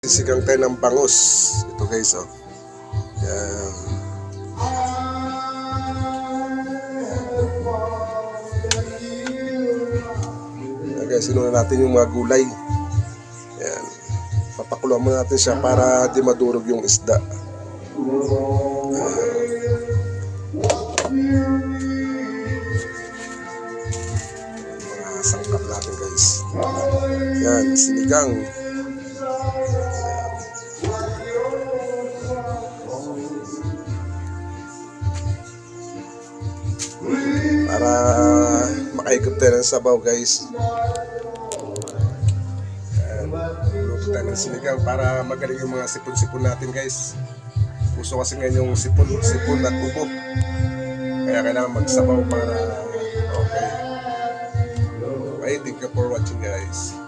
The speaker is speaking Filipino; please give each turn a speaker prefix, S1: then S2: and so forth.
S1: Magsisigang tayo ng bangus. Ito guys, oh. Yan. Yan guys, sinuna natin yung mga gulay. Yan. Papakuluan muna natin siya para di madurog yung isda. Mga sangkap natin guys. Yan, sinigang. Para makaikot tayo ng sabaw guys. Luto tayo ng sinigang para magaling yung mga sipon-sipon natin guys. Puso kasi ngayon yung sipon at ubo. Kaya kailangan magsabaw para okay. Okay, thank you for watching guys.